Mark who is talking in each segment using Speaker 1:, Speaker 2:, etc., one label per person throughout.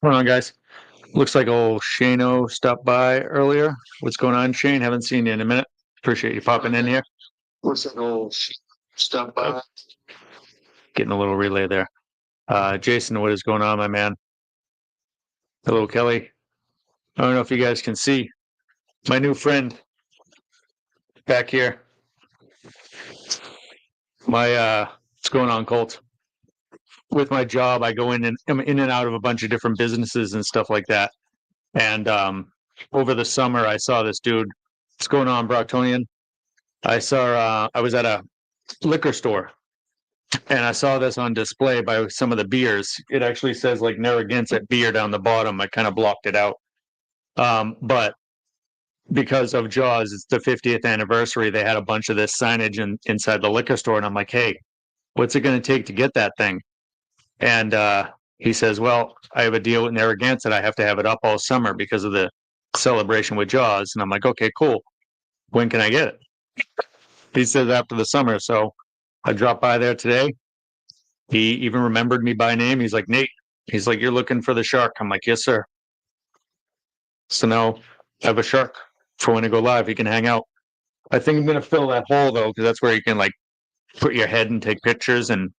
Speaker 1: Hold on, guys. Looks like old Shano stopped by earlier. What's going on, Shane? Haven't seen you in a minute. Appreciate you popping in here. Looks like old stopped by. Getting a little relay there. Jason, what is going on, my man? Hello, Kelly. I don't know if you guys can see my new friend back here. What's going on, Colt? With my job, I go in and I'm in and out of a bunch of different businesses and stuff like that. And over the summer, I saw this dude. What's going on, Brocktonian? I was at a liquor store and I saw this on display by some of the beers. It actually says like Narragansett beer down the bottom. I kind of blocked it out. But because of Jaws, it's the 50th anniversary. They had a bunch of this signage inside the liquor store. And I'm like, hey, what's it going to take to get that thing? And he says, well, I have a deal with Narragansett. I have to have it up all summer because of the celebration with Jaws. And I'm like, okay, cool. When can I get it? He says after the summer. So I dropped by there today. He even remembered me by name. He's like, Nate. He's like, you're looking for the shark. I'm like, yes, sir. So now I have a shark for when I go live. He can hang out. I think I'm going to fill that hole, though, because that's where you can, like, put your head and take pictures. And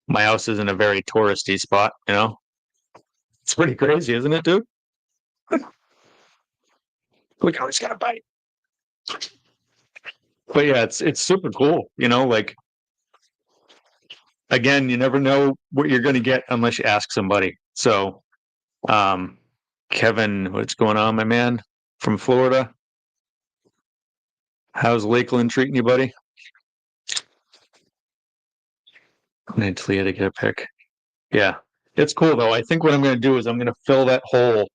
Speaker 1: my house is in a very touristy spot, you know? It's pretty crazy, isn't it, dude? Look how he's got a bite. But yeah, it's super cool, you know, like, again, you never know what you're going to get unless you ask somebody. So, Kevin, what's going on, my man from Florida? How's Lakeland treating you, buddy? I need Talia to get a pick. Yeah, it's cool though. I think what I'm going to do is I'm going to fill that hole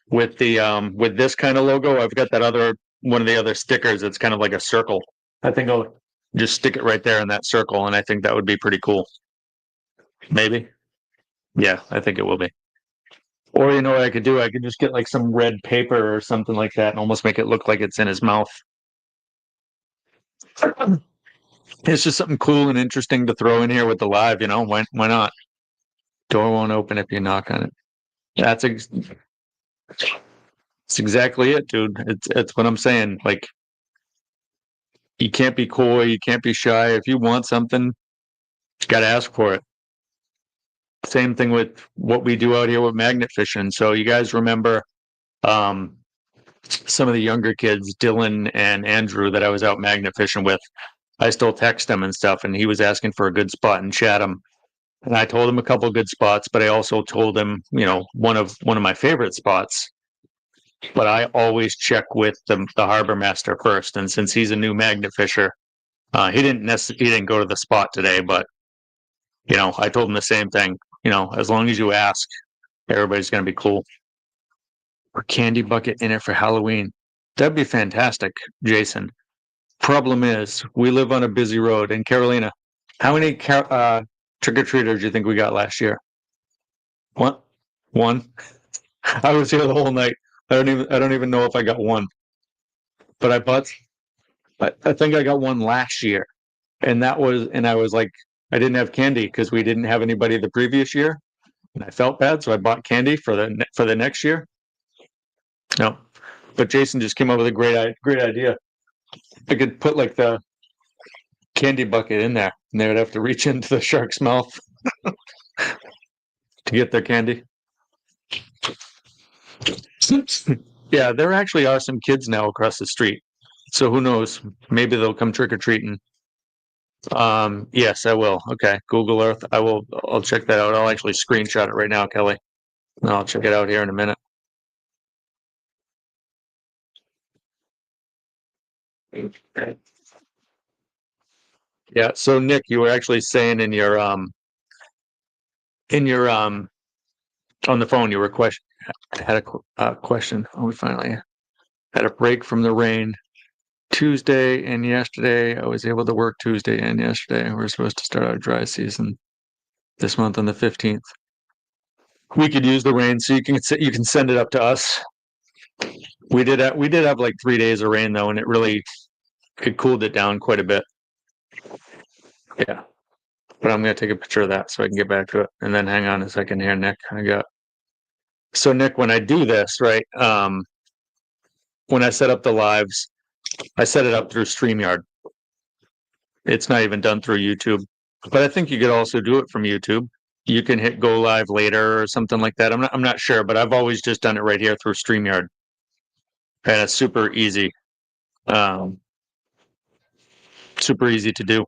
Speaker 1: with the with this kind of logo. I've got that other one of the other stickers. It's kind of like a circle. I think I'll just stick it right there in that circle, and I think that would be pretty cool. Maybe. Yeah, I think it will be. Or you know what I could do? I could just get like some red paper or something like that and almost make it look like it's in his mouth. It's just something cool and interesting to throw in here with the live, you know? Why not? Door won't open if you knock on it. That's exactly it, dude. It's what I'm saying. Like you can't be coy, you can't be shy. If you want something, you got to ask for it. Same thing with what we do out here with magnet fishing. So you guys remember um, some of the younger kids, Dylan and Andrew, that I was out magnet fishing with. I still text him and stuff, and he was asking for a good spot in Chatham. And I told him a couple good spots, but I also told him, you know, one of my favorite spots. But I always check with the harbor master first. And since he's a new magnet fisher, he didn't go to the spot today, but you know, I told him the same thing. You know, as long as you ask, everybody's going to be cool. Or candy bucket in it for Halloween. That'd be fantastic, Jason. Problem is, we live on a busy road. And Carolina, how many trick or treaters do you think we got last year? One. One. I was here the whole night. I don't even know if I got one. But I think I got one last year. And I was like, I didn't have candy because we didn't have anybody the previous year. And I felt bad, so I bought candy for the next year. No. But Jason just came up with a great idea. I could put like the candy bucket in there, and they would have to reach into the shark's mouth to get their candy. Yeah, there actually are some kids now across the street. So who knows? Maybe they'll come trick or treating. Yes, I will. Okay, Google Earth. I'll check that out. I'll actually screenshot it right now, Kelly. And I'll check it out here in a minute. Yeah, so Nick, you were actually saying in your on the phone you were had a question. Oh, we finally had a break from the rain. Tuesday and yesterday, I was able to work Tuesday and yesterday. We're supposed to start our dry season this month on the 15th. We could use the rain, so you can send it up to us. We did have like 3 days of rain though, and it cooled it down quite a bit. Yeah, but I'm gonna take a picture of that so I can get back to it. And then hang on a second here, Nick. I got So Nick, when I do this, right, when I set up the lives, I set it up through StreamYard. It's not even done through YouTube, but I think you could also do it from YouTube. You can hit go live later or something like that. I'm not sure, but I've always just done it right here through StreamYard, and it's super easy. Super easy to do.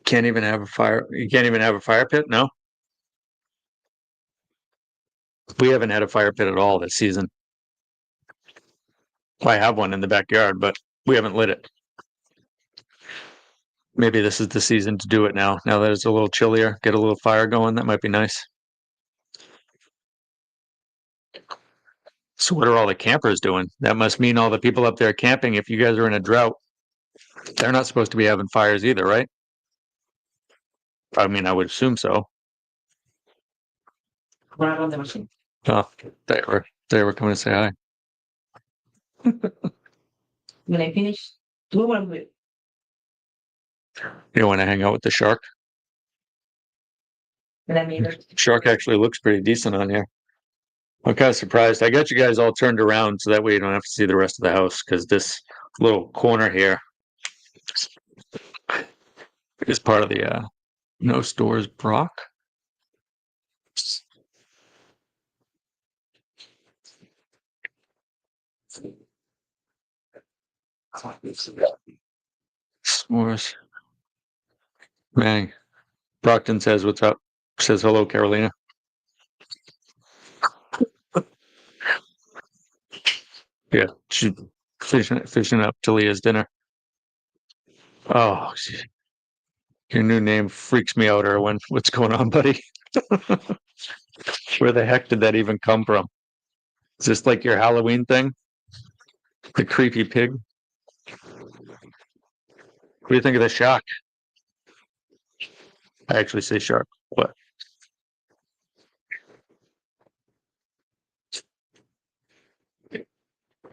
Speaker 1: Can't even have a fire. You can't even have a fire pit. No, we haven't had a fire pit at all this season. I have one in the backyard, but we haven't lit it. Maybe this is the season to do it now. Now that it's a little chillier, get a little fire going. That might be nice. So what are all the campers doing? That must mean all the people up there camping, if you guys are in a drought, they're not supposed to be having fires either, right? I mean, I would assume so. Oh, they were coming to say hi.
Speaker 2: When I finish, do one with.
Speaker 1: You want to hang out with the shark?
Speaker 2: And I made it.
Speaker 1: Shark actually looks pretty decent on here. I'm kind of surprised. I got you guys all turned around so that way you don't have to see the rest of the house, because this little corner here is part of the no stores Brock. S'mores. Man, Brockton says, "What's up?" Says, "Hello, Carolina." Yeah, she's fishing up Talia's dinner. Oh, your new name freaks me out, Erwin. What's going on, buddy? Where the heck did that even come from? Is this like your Halloween thing? The creepy pig? What do you think of the shark? I actually say shark. What?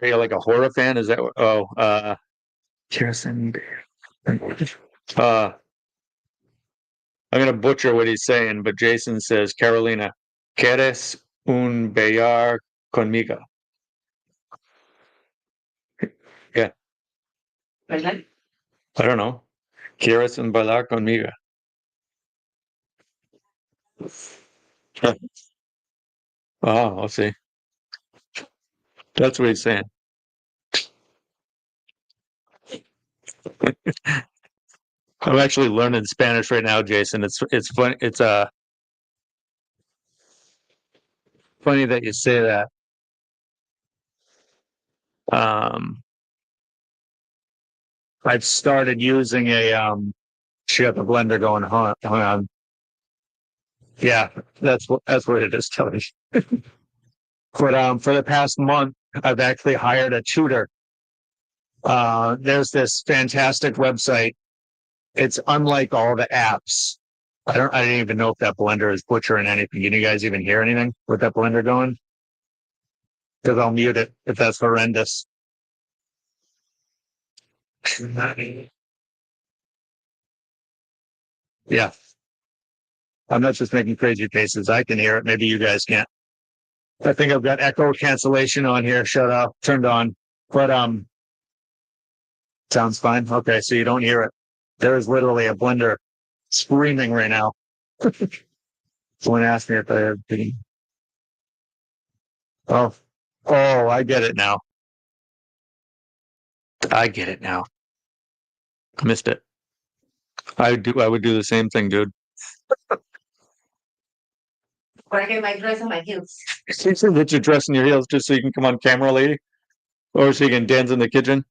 Speaker 1: Are you like a horror fan? Is that what? Oh, Kirsten. I'm gonna butcher what he's saying, but Jason says, Carolina, ¿quieres un bailar conmigo? Yeah,
Speaker 2: ¿Verdad?
Speaker 1: I don't know. ¿Quieres un bailar conmigo? Oh, I'll see. That's what he's saying. I'm actually learning Spanish right now, Jason. It's fun. It's funny that you say that. Um, I've started using a she got the blender going. Hang on. Yeah, that's what it is, Kelly. But for the past month, I've actually hired a tutor. There's this fantastic website. It's unlike all the apps. I didn't even know if that blender is butchering anything. Can you guys even hear anything with that blender going? Because I'll mute it if that's horrendous. Yeah. I'm not just making crazy faces. I can hear it. Maybe you guys can't. I think I've got echo cancellation on here. Shut up. Turned on. But sounds fine. Okay, so you don't hear it. There is literally a blender screaming right now. Someone asked me if I had been. Oh, I get it now. I get it now. I missed it. I would do the same thing, dude.
Speaker 2: But I get my dress and my heels.
Speaker 1: Get your dress and your heels just so you can come on camera, lady, or so you can dance in the kitchen,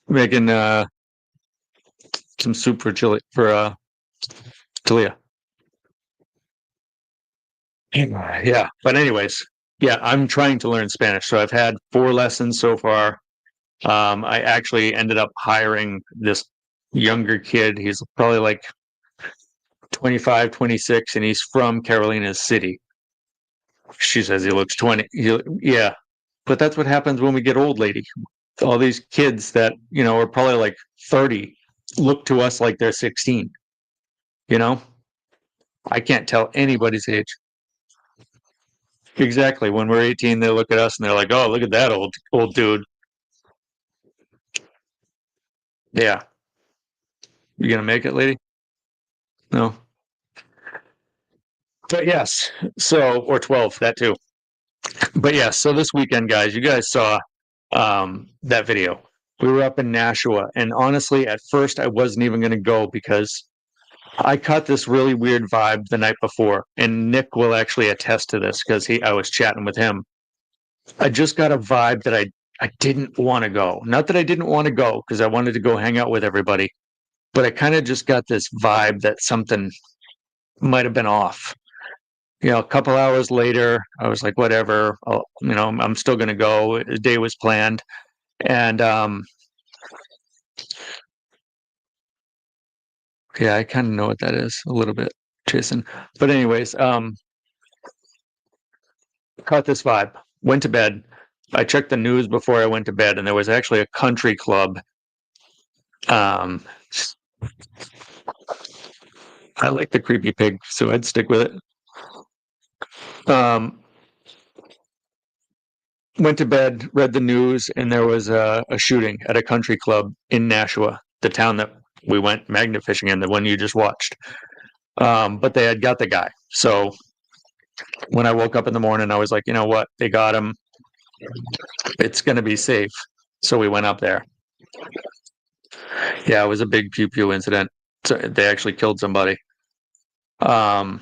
Speaker 1: making some soup for chili for Talia. Yeah, but anyways, yeah, I'm trying to learn Spanish. So I've had 4 lessons so far. I actually ended up hiring this younger kid. He's probably like 25, 26, and he's from Carolina's City. She says he looks 20. Yeah, but that's what happens when we get old, lady. All these kids that, are probably like 30 look to us like they're 16. You know, I can't tell anybody's age. Exactly. When we're 18, they look at us and they're like, "Oh, look at that old dude." Yeah. You gonna make it, lady? No. But yes. So, or 12, that too. But yes. So this weekend, guys, you guys saw that video. We were up in Nashua, and honestly, at first, I wasn't even going to go because I caught this really weird vibe the night before, and Nick will actually attest to this because I was chatting with him. I just got a vibe that I didn't want to go. Not that I didn't want to go because I wanted to go hang out with everybody, but I kind of just got this vibe that something might have been off. You know, a couple hours later, I was like, whatever, I'm still going to go. The day was planned. And yeah, I kind of know what that is a little bit, Jason. But anyways, caught this vibe. Went to bed. I checked the news before I went to bed, and there was actually a country club. I like the creepy pig, so I'd stick with it. Went to bed, read the news, and there was a shooting at a country club in Nashua, the town that we went magnet fishing in, the one you just watched. But they had got the guy. So when I woke up in the morning, I was like, you know what? They got him. It's going to be safe. So we went up there. Yeah, it was a big pew pew incident. So they actually killed somebody. But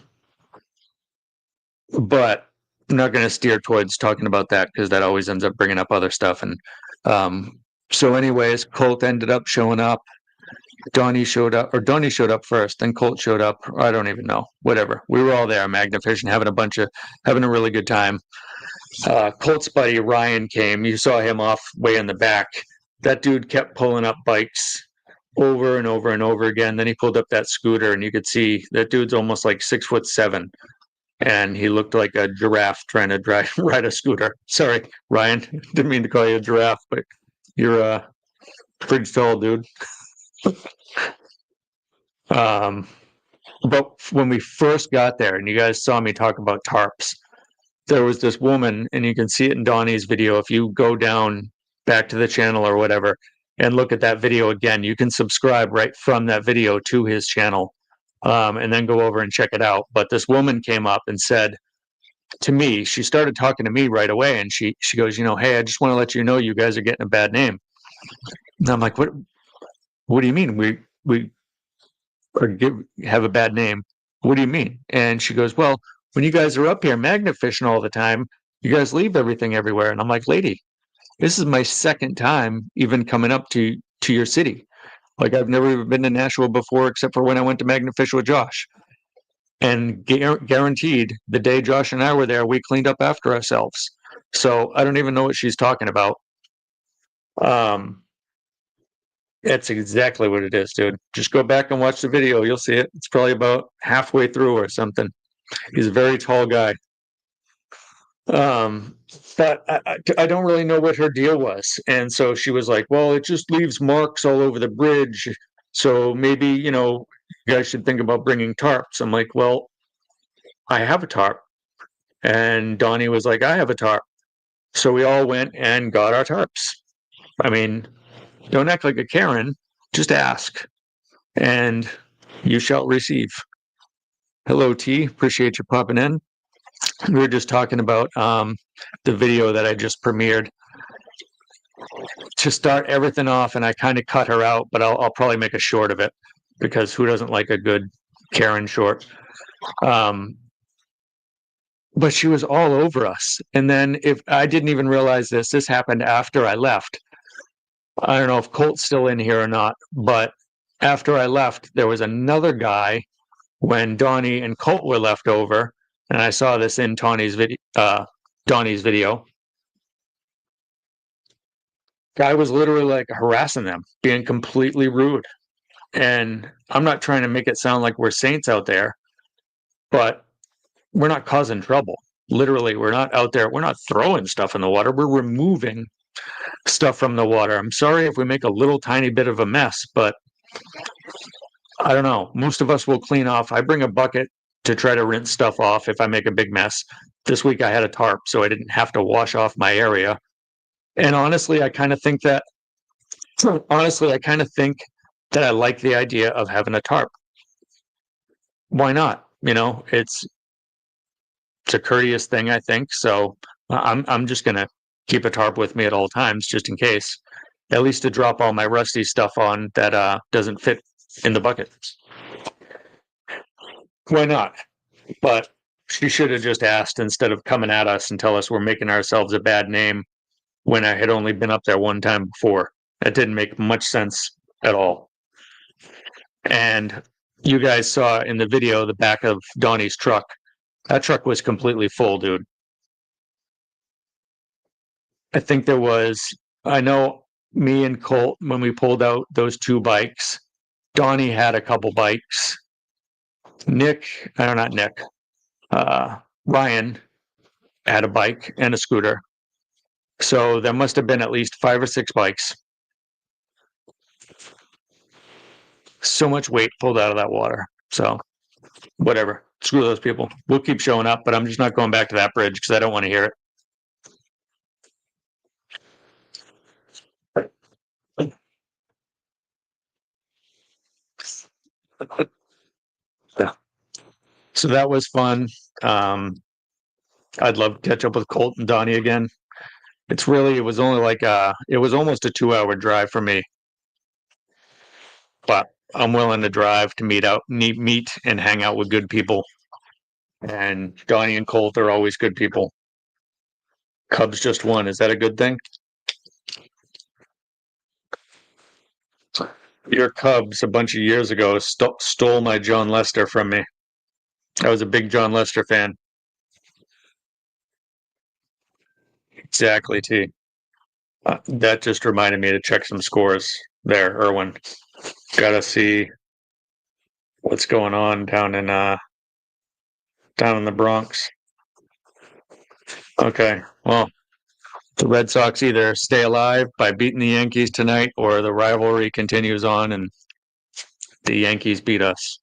Speaker 1: I'm not going to steer towards talking about that because that always ends up bringing up other stuff. And so, anyways, Colt ended up showing up. Donnie showed up first, then Colt showed up. I don't even know. Whatever. We were all there, magnet fishing, having a really good time. Colt's buddy Ryan came. You saw him off way in the back. That dude kept pulling up bikes over and over and over again. Then he pulled up that scooter, and you could see that dude's almost like 6'7", and he looked like a giraffe trying to ride a scooter. Sorry, Ryan, didn't mean to call you a giraffe, but you're pretty tall, dude. But when we first got there, and you guys saw me talk about tarps, there was this woman, and you can see it in Donnie's video. If you go down back to the channel or whatever and look at that video again, you can subscribe right from that video to his channel, and then go over and check it out. But this woman came up and said to me, she started talking to me right away, and she goes, hey, I just want to let you know you guys are getting a bad name. And I'm like, what do you mean? We have a bad name. What do you mean? And she goes, well, when you guys are up here magnet fishing all the time, you guys leave everything everywhere. And I'm like, lady, this is my second time even coming up to your city. Like, I've never even been to Nashua before, except for when I went to magnet fish with Josh. And guaranteed, the day Josh and I were there, we cleaned up after ourselves. So I don't even know what she's talking about. That's exactly what it is, dude. Just go back and watch the video. You'll see it. It's probably about halfway through or something. He's a very tall guy. But I don't really know what her deal was. And so she was like, well, it just leaves marks all over the bridge. So maybe, you guys should think about bringing tarps. I'm like, well, I have a tarp. And Donnie was like, I have a tarp. So we all went and got our tarps. I mean, don't act like a Karen. Just ask, and you shall receive. Hello, T. Appreciate you popping in. We were just talking about the video that I just premiered. To start everything off, and I kind of cut her out, but I'll probably make a short of it, because who doesn't like a good Karen short? But she was all over us. And then, if I didn't even realize this happened after I left. I don't know if Colt's still in here or not, but after I left, there was another guy when Donnie and Colt were left over, and I saw this in Donnie's video. Guy was literally like harassing them, being completely rude. And I'm not trying to make it sound like we're saints out there, but we're not causing trouble. Literally, we're not out there. We're not throwing stuff in the water. We're removing stuff from the water. I'm sorry if we make a little tiny bit of a mess, but I don't know. Most of us will clean off. I bring a bucket to try to rinse stuff off if I make a big mess. This week I had a tarp, so I didn't have to wash off my area. And honestly, I kind of think that I like the idea of having a tarp. Why not? It's a courteous thing, I think. So I'm just gonna keep a tarp with me at all times, just in case. At least to drop all my rusty stuff on that doesn't fit in the bucket. Why not? But she should have just asked instead of coming at us and tell us we're making ourselves a bad name when I had only been up there one time before. That didn't make much sense at all. And you guys saw in the video the back of Donnie's truck. That truck was completely full, dude. I know me and Colt, when we pulled out those 2 bikes, Donnie had a couple bikes. Ryan had a bike and a scooter. So there must have been at least 5 or 6 bikes. So much weight pulled out of that water. So whatever. Screw those people. We'll keep showing up, but I'm just not going back to that bridge because I don't want to hear it. So that was fun. I'd love to catch up with Colt and Donnie again. It was only it was almost a 2-hour drive for me. But I'm willing to drive to meet and hang out with good people. And Donnie and Colt are always good people. Cubs just won. Is that a good thing? Your Cubs a bunch of years ago stole my John Lester from me. I was a big John Lester fan. Exactly, T. That just reminded me to check some scores there, Irwin. Gotta see what's going on down in the Bronx. Okay, well, the Red Sox either stay alive by beating the Yankees tonight, or the rivalry continues on and the Yankees beat us.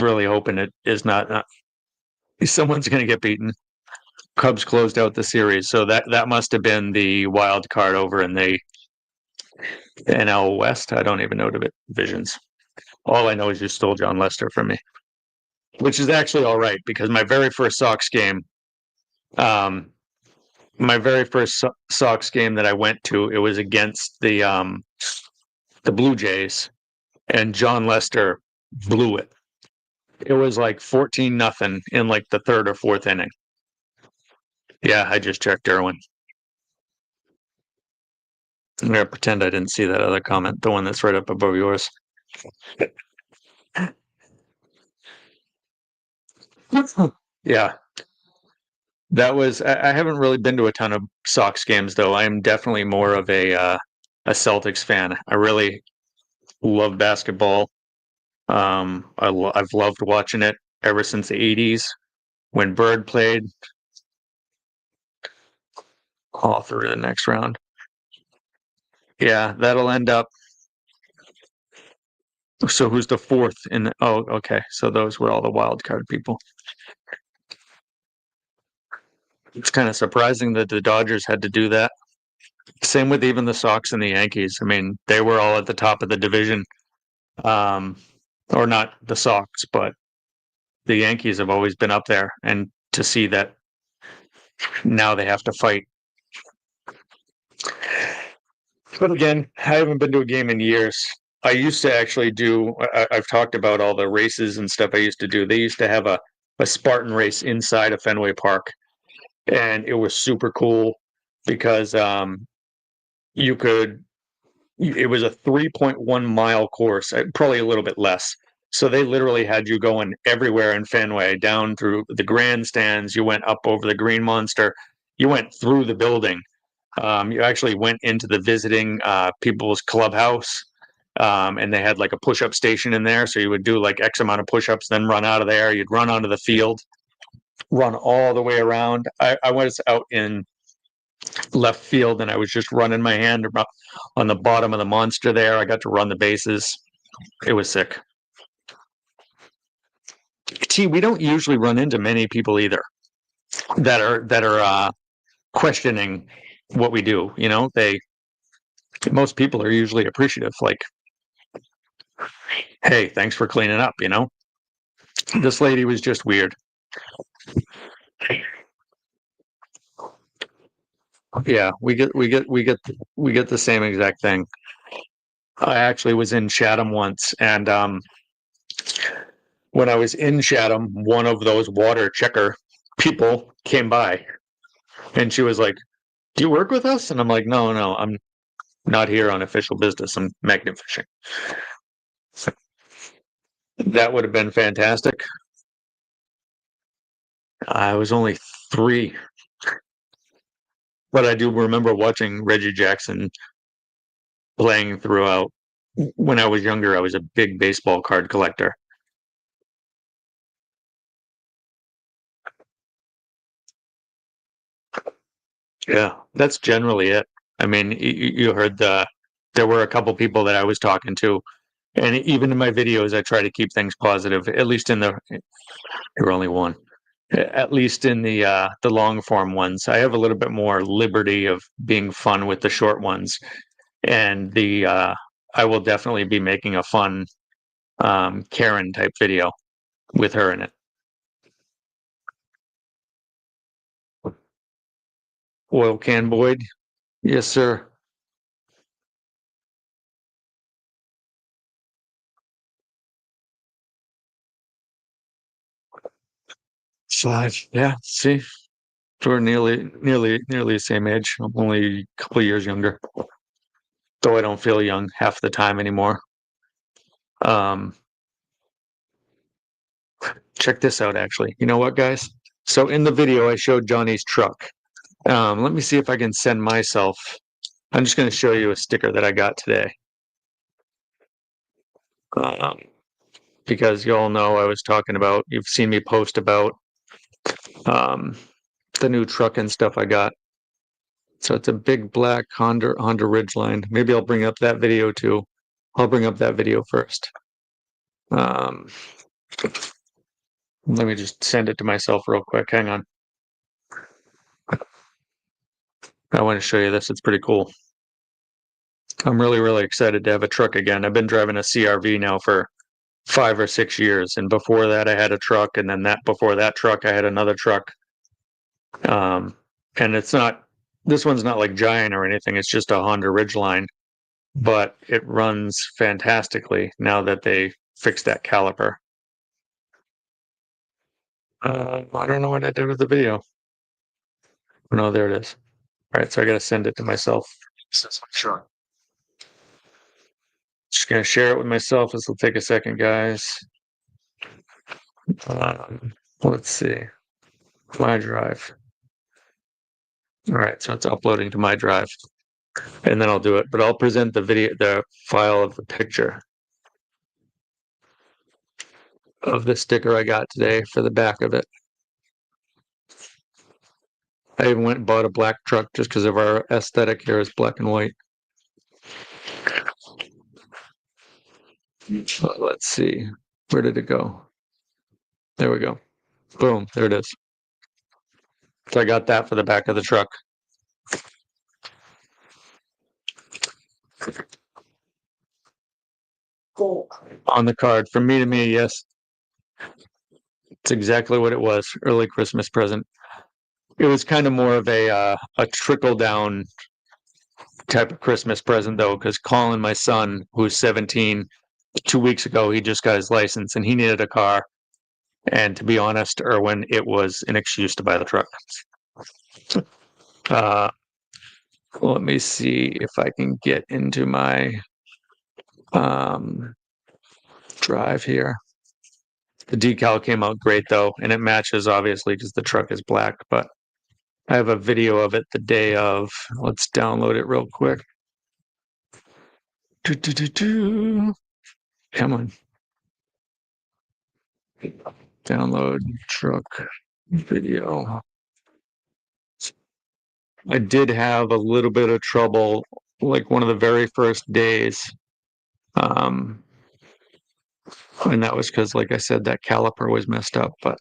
Speaker 1: Really hoping it is not. Someone's going to get beaten. Cubs closed out the series, so that must have been the wild card over in the NL West. I don't even know divisions. All I know is you stole John Lester from me, which is actually all right because my very first Sox game that I went to, it was against the Blue Jays, and John Lester blew it. It was like 14-0 in like the 3rd or 4th inning. Yeah, I just checked, Irwin. I'm gonna pretend I didn't see that other comment, the one that's right up above yours. Yeah. I haven't really been to a ton of Sox games though. I am definitely more of a Celtics fan. I really love basketball. I've loved watching it ever since the 80s when Bird played all through the next round. Yeah, that'll end up. So who's the 4th in the? Oh, okay. So those were all the wild card people. It's kind of surprising that the Dodgers had to do that. Same with even the Sox and the Yankees. I mean, they were all at the top of the division. Or not the Sox, but the Yankees have always been up there. And to see that now they have to fight. But again, I haven't been to a game in years. I used to actually I've talked about all the races and stuff I used to do. They used to have a Spartan race inside of Fenway Park. And it was super cool because it was a 3.1 mile course, probably a little bit less. So they literally had you going everywhere in Fenway, down through the grandstands. You went up over the Green Monster. You went through the building. You actually went into the visiting people's clubhouse, and they had like a push-up station in there. So you would do like X amount of push-ups, then run out of there. You'd run onto the field, run all the way around. I was out in left field and I was just running my hand on the bottom of the monster there. I got to run the bases. it was sick. T, we don't usually run into many people either that are questioning what we do. You know, most people are usually appreciative, like, hey, thanks for cleaning up, you know? This lady was just weird. Yeah, we get the same exact thing. I actually was in Chatham once, and when I was in Chatham, one of those water checker people came by, and she was like, "Do you work with us?" And I'm like, "No, I'm not here on official business. I'm magnet fishing." That would have been fantastic. I was only 3, but I do remember watching Reggie Jackson playing throughout. When I was younger, I was a big baseball card collector. Yeah, that's generally it. I mean, you heard there were a couple people that I was talking to, and even in my videos, I try to keep things positive. At least there were only one. At least in the long form ones, I have a little bit more liberty of being fun with the short ones, and I will definitely be making a fun Karen type video with her in it. Oil can Boyd, yes sir. 5, yeah. See, we're nearly the same age. I'm only a couple of years younger, though I don't feel young half the time anymore. Um, check this out, actually. You know what, guys? So in the video, I showed Johnny's truck. Let me see if I can send myself. I'm just going to show you a sticker that I got today. Um, because you all know I was talking about, you've seen me post about um, the new truck and stuff I got. So it's a big black Honda Ridgeline. Maybe I'll bring up that video too. I'll bring up that video first. Um, let me just send it to myself real quick. Hang on. I want to show you this. It's pretty cool. I'm really excited to have a truck again. I've been driving a CRV now for 5 or 6 years, and before that I had a truck, and then before that truck I had another truck. And this one's not like giant or anything. It's just a Honda Ridgeline, but it runs fantastically now that they fixed that caliper. I don't know what I did with the video. No, there it is. All right, so I got to send it to myself. Sure. Just gonna share it with myself. This will take a second, guys. Let's see. My drive. All right, so it's uploading to my drive, and then I'll do it. But I'll present the file of the picture of the sticker I got today for the back of it. I even went and bought a black truck just because of our aesthetic here is black and white. Let's see. Where did it go? There we go. Boom. There it is. So I got that for the back of the truck.
Speaker 2: Colt.
Speaker 1: On the card from me to me, yes. It's exactly what it was. Early Christmas present. It was kind of more of a trickle down type of Christmas present though, because Colin, my son, who's 17, 2 weeks ago, he just got his license and he needed a car. And to be honest, Erwin, it was an excuse to buy the truck. Let me see if I can get into my drive here. The decal came out great though, and it matches obviously because the truck is black, but I have a video of it the day of. Let's download it real quick. Come on. Download truck video. I did have a little bit of trouble, like one of the very first days. And that was because, like I said, that caliper was messed up. But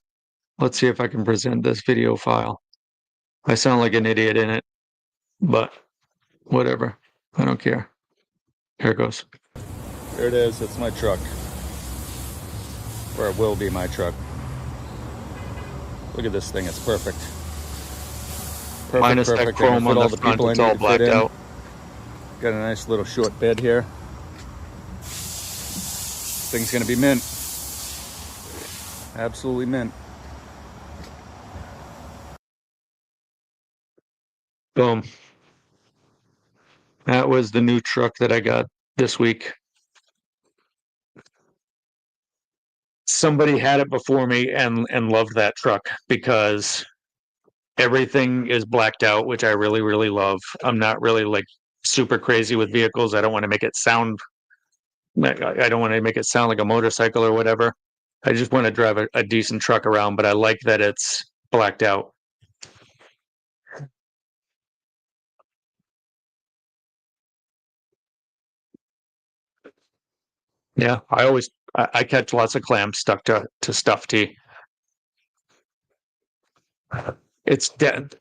Speaker 1: let's see if I can present this video file. I sound like an idiot in it, but whatever. I don't care. Here it goes. There it is. It's my truck. Or it will be my truck. Look at this thing. It's perfect.
Speaker 2: Minus
Speaker 1: Perfect.
Speaker 2: that chrome on the front, it's all blacked out.
Speaker 1: Got a nice little short bed here. Thing's gonna be mint. Absolutely mint. Boom. That was the new truck that I got this week. Somebody had it before me and loved that truck because everything is blacked out, which I really, really love. I'm not really like super crazy with vehicles. I don't want to make it sound I don't want to make it sound like a motorcycle or whatever. I just want to drive a decent truck around, but I like that it's blacked out. Yeah, I catch lots of clams stuck to stuffed tea. It's dead.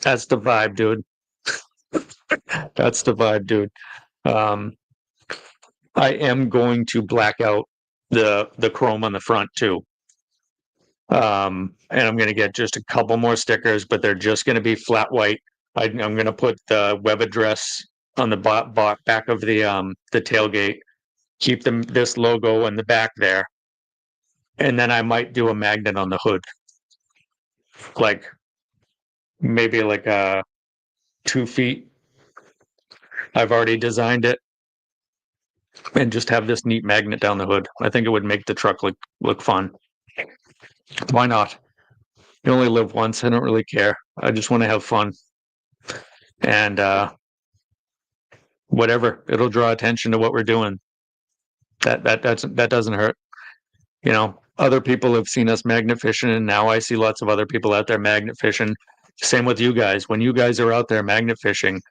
Speaker 1: That's the vibe, dude. That's the vibe, dude. Um, I am going to black out the chrome on the front too. And I'm going to get just a couple more stickers, but they're just going to be flat white. I'm going to put the web address on the back of the tailgate. Keep this logo in the back there, and then I might do a magnet on the hood, like maybe like 2 feet. I've already designed it, and just have this neat magnet down the hood. I think it would make the truck look fun. Why not? You only live once. I don't really care. I just want to have fun, and whatever. It'll draw attention to what we're doing. That doesn't hurt. You know, other people have seen us magnet fishing, and now I see lots of other people out there magnet fishing. Same with you guys. When you guys are out there magnet fishing,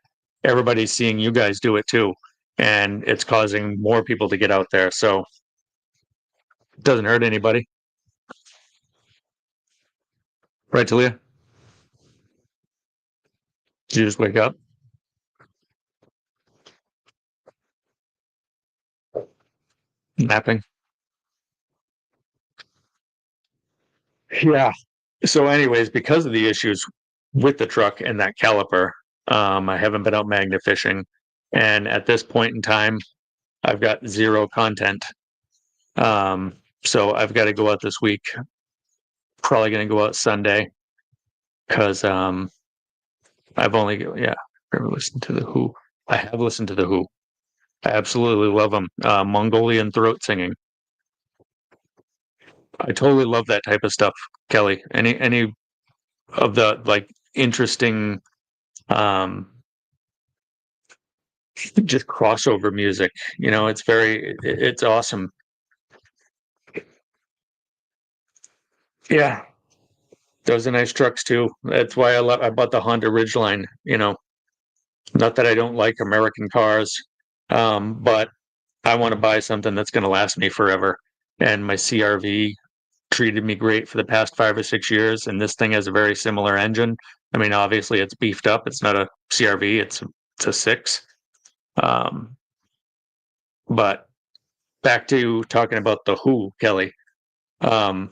Speaker 1: everybody's seeing you guys do it too, and it's causing more people to get out there. So it doesn't hurt anybody, right, Talia? Did you just wake up? Napping? Yeah. So, anyways, because of the issues with the truck and that caliper, I haven't been out magnet fishing, and at this point in time, I've got zero content. So I've got to go out this week. Probably going to go out Sunday because I've only ever listened to the Who. I have listened to the Who. I absolutely love them. Mongolian throat singing. I totally love that type of stuff, Kelly. Any of the like interesting just crossover music. You know, it's awesome. Yeah, those are nice trucks too. That's why I bought the Honda Ridgeline. You know, not that I don't like American cars, but I want to buy something that's going to last me forever. And my CRV treated me great for the past 5 or 6 years, and this thing has a very similar engine. I mean, obviously it's beefed up. It's not a CRV. It's a six. Um, but back to talking about the Who, Kelly, um,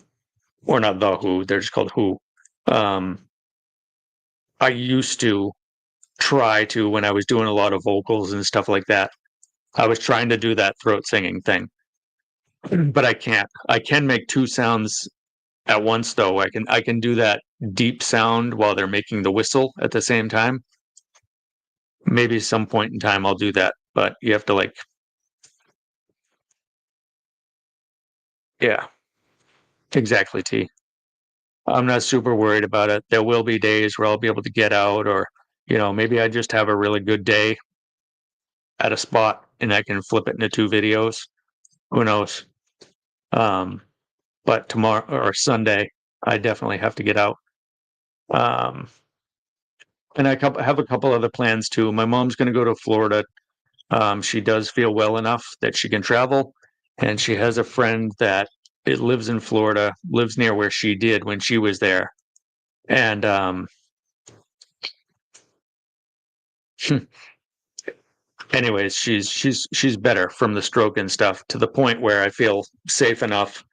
Speaker 1: or not the Who. They're just called Who. I used to try to when I was doing a lot of vocals and stuff like that. I was trying to do that throat singing thing, but I can't. I can make two sounds at once though. I can do that deep sound while they're making the whistle at the same time. Maybe some point in time I'll do that, but you have to like yeah, exactly, T. I'm not super worried about it. There will be days where I'll be able to get out or maybe I just have a really good day at a spot and I can flip it into 2 videos. Who knows? Um, but tomorrow or Sunday, I definitely have to get out. Um, and I have a couple other plans too. My mom's going to go to Florida. She does feel well enough that she can travel, and she has a friend that it lives in Florida, lives near where she did when she was there. And anyways, she's better from the stroke and stuff, to the point where I feel safe enough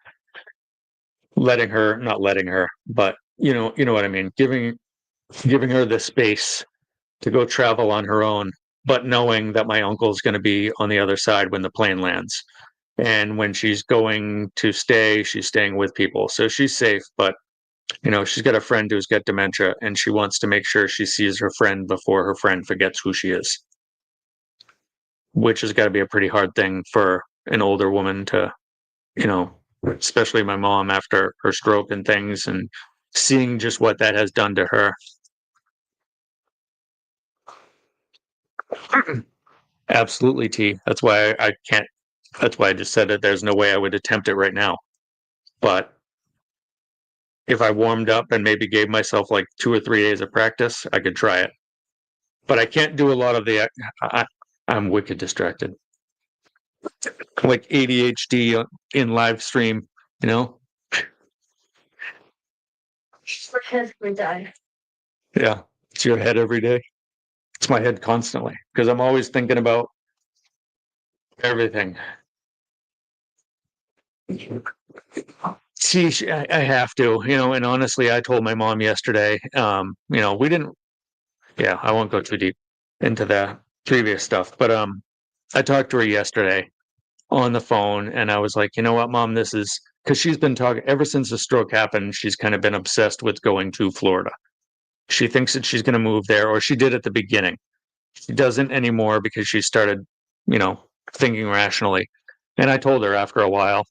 Speaker 1: not letting her, but you know what I mean, giving her the space to go travel on her own, but knowing that my uncle's going to be on the other side when the plane lands. And when she's going to stay, she's staying with people. So she's safe, but she's got a friend who's got dementia, and she wants to make sure she sees her friend before her friend forgets who she is, which has got to be a pretty hard thing for an older woman to, especially my mom after her stroke and things, and seeing just what that has done to her. Absolutely, T. That's why I can't. That's why I just said that there's no way I would attempt it right now. But if I warmed up and maybe gave myself like 2 or 3 days of practice, I could try it. But I can't do a lot of the. I'm wicked distracted, like ADHD in live stream. You know.
Speaker 3: My head would die.
Speaker 1: Yeah, it's your head every day. It's my head constantly because I'm always thinking about everything. See, I have to, and honestly, I told my mom yesterday, we didn't, yeah, I won't go too deep into the previous stuff, but I talked to her yesterday on the phone, and I was like, you know what, Mom, this is because she's been talking ever since the stroke happened. She's kind of been obsessed with going to Florida. She thinks that she's going to move there, or she did at the beginning. She doesn't anymore because she started, thinking rationally. And I told her after a while,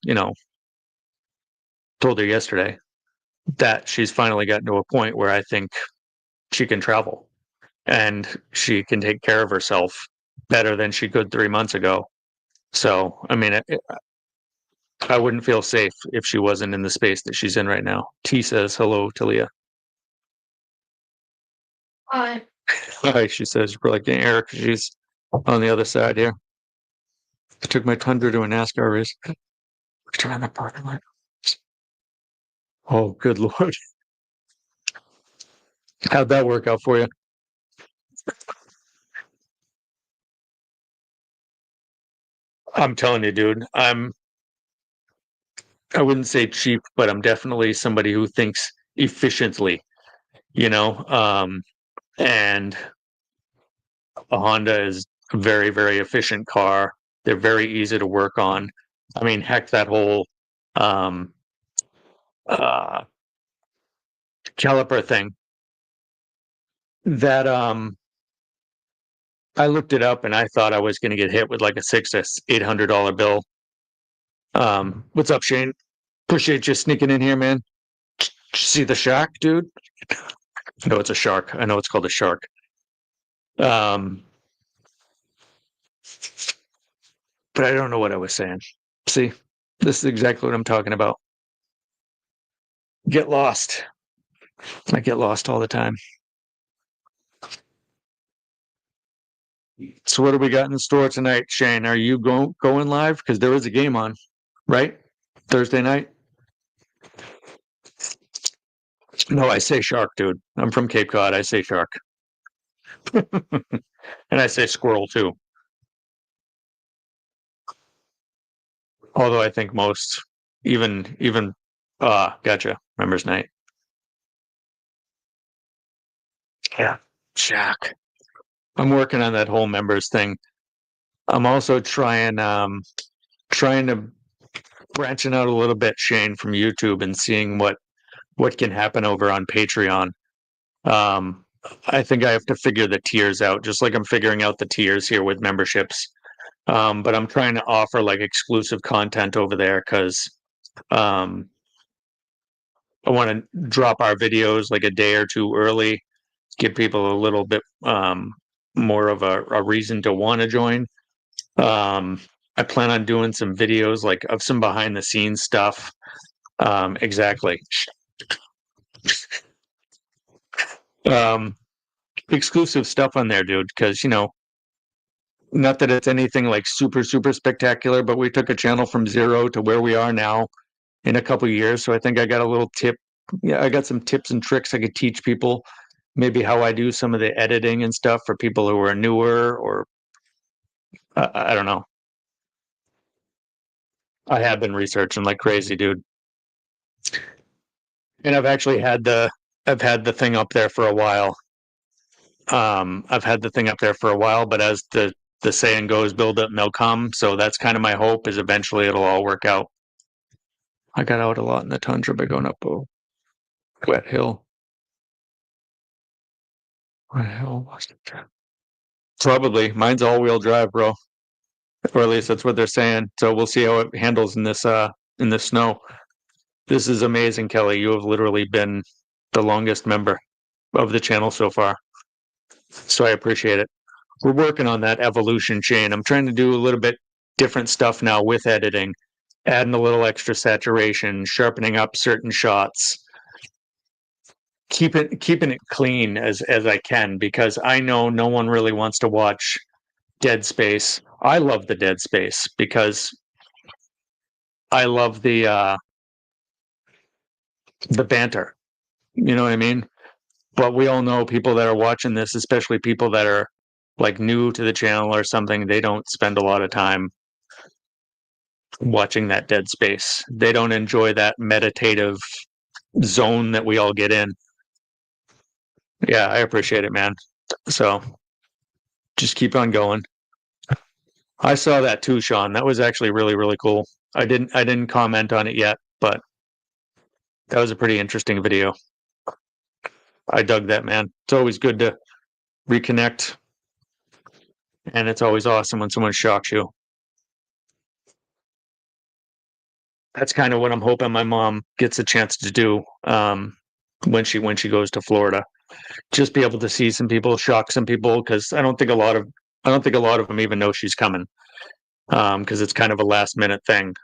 Speaker 1: told her yesterday that she's finally gotten to a point where I think she can travel and she can take care of herself better than she could 3 months ago. So, I mean, I wouldn't feel safe if she wasn't in the space that she's in right now. T says hello, Talia.
Speaker 3: Hi.
Speaker 1: Hi, she says. You're probably getting Eric. She's on the other side here. I took my Tundra to a NASCAR race. Around the parking lot. Oh, good Lord. How'd that work out for you? I'm telling you, dude, I wouldn't say cheap, but I'm definitely somebody who thinks efficiently, you know. And a Honda is a very, very efficient car. They're very easy to work on. I mean, heck, that whole um, uh, caliper thing that I looked it up and I thought I was going to get hit with like a $600 to $800 bill. What's up, Shane? Appreciate you sneaking in here, man. See the shark, dude? No, it's a shark. I know it's called a shark. Um, but I don't know what I was saying. See, this is exactly what I'm talking about. Get lost. I get lost all the time. So what do we got in store tonight, Shane? Are you going live? Because there is a game on, right? Thursday night? No, I say shark, dude. I'm from Cape Cod. I say shark. And I say squirrel too. Although I think most, even gotcha. Members night. Yeah. Jack. I'm working on that whole members thing. I'm also trying to branching out a little bit, Shane, from YouTube and seeing what can happen over on Patreon. I think I have to figure the tiers out, just like I'm figuring out the tiers here with memberships. But I'm trying to offer like exclusive content over there because I want to drop our videos like a day or two early, give people a little bit more of a reason to want to join. I plan on doing some videos like of some behind the scenes stuff. Exactly. Exclusive stuff on there, dude, because not that it's anything like super, super spectacular, but we took a channel from 0 to where we are now in a couple of years. So I think I got a little tip. Yeah, I got some tips and tricks I could teach people, maybe how I do some of the editing and stuff for people who are newer, or I don't know. I have been researching like crazy, dude. And I've had the thing up there for a while. I've had the thing up there for a while, but as the saying goes, build up and they'll come. So that's kind of my hope, is eventually it'll all work out. I got out a lot in the tundra by going up a wet hill. What the hell was it? Probably. Mine's all-wheel drive, bro. Or at least that's what they're saying. So we'll see how it handles in this snow. This is amazing, Kelly. You have literally been the longest member of the channel so far. So I appreciate it. We're working on that evolution chain. I'm trying to do a little bit different stuff now with editing, adding a little extra saturation, sharpening up certain shots, keeping it clean as I can, because I know no one really wants to watch dead space. I love the dead space because I love the banter. You know what I mean? But we all know people that are watching this, especially people that are like new to the channel or something, they don't spend a lot of time watching that dead space. They don't enjoy that meditative zone that we all get in. Yeah, I appreciate it, man. So just keep on going. I saw that too, Sean. That was actually really, really cool. I didn't comment on it yet, but that was a pretty interesting video. I dug that, man. It's always good to reconnect, and it's always awesome when someone shocks you. That's kind of what I'm hoping my mom gets a chance to do when she goes to Florida. Just be able to see some people, shock some people, because I don't think a lot of them even know she's coming, because it's kind of a last minute thing.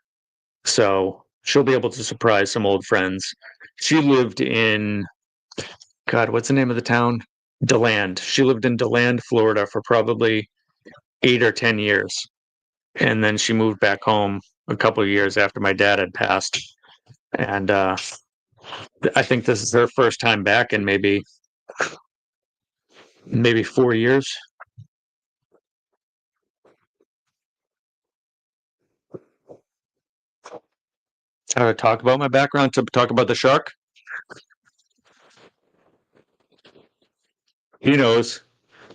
Speaker 1: So she'll be able to surprise some old friends. She lived in, God, what's the name of the town? DeLand. She lived in DeLand, Florida for probably 8 or 10 years. And then she moved back home a couple of years after my dad had passed. And I think this is her first time back in maybe 4 years. Talk about my background, to talk about the shark. He knows.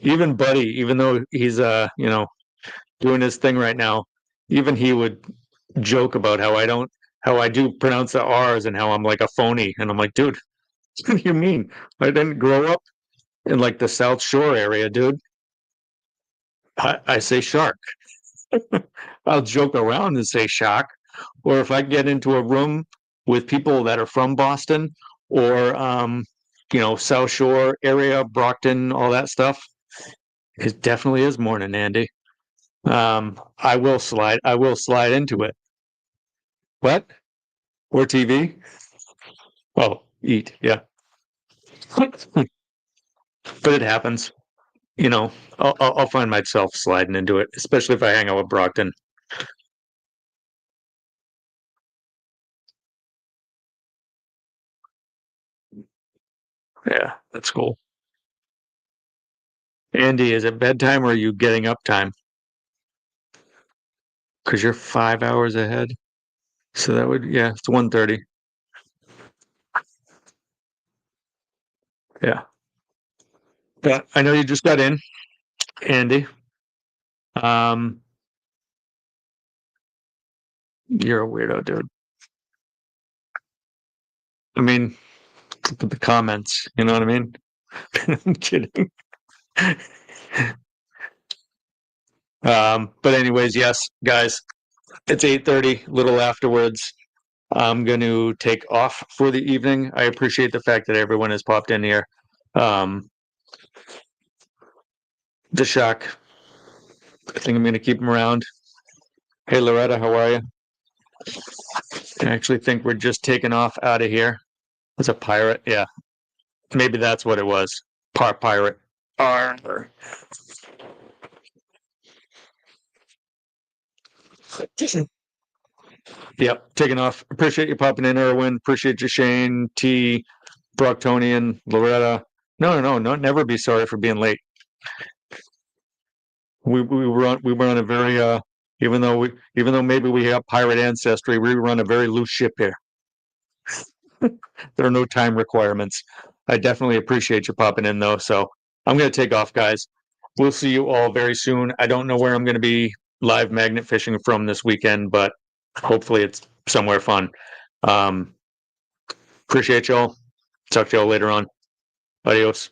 Speaker 1: Even Buddy, even though he's doing his thing right now, even he would joke about how I do pronounce the R's and how I'm like a phony. And I'm like, dude, what do you mean? I didn't grow up in like the South Shore area, dude. I say shark. I'll joke around and say shark. Or if I get into a room with people that are from Boston or South Shore area, Brockton, all that stuff, it definitely is morning, Andy. I will slide into it. What? Or TV? Oh, eat, yeah. But it happens. I'll find myself sliding into it, especially if I hang out with Brockton. Yeah, that's cool. Andy, is it bedtime or are you getting up time? Because you're 5 hours ahead. So that would, yeah, it's 1:30. Yeah. But I know you just got in, Andy. You're a weirdo, dude. I mean, look at the comments, you know what I mean? I'm kidding. But anyways, yes, guys, it's 8:30, little afterwards. I'm going to take off for the evening. I appreciate the fact that everyone has popped in here. The shock, I think I'm going to keep him around. Hey, Loretta, how are you? I actually think we're just taking off out of here. It's a pirate. Yeah. Maybe that's what it was. Pirate. Arr. Yep, taking off. Appreciate you popping in, Erwin. Appreciate you, Shane, T, Brocktonian, Loretta. No, never be sorry for being late. We run a very even though maybe we have pirate ancestry, we run a very loose ship here. There are no time requirements. I definitely appreciate you popping in though. So I'm going to take off, guys. We'll see you all very soon. I don't know where I'm going to be live magnet fishing from this weekend, but hopefully it's somewhere fun. Appreciate y'all. Talk to y'all later on. Adios.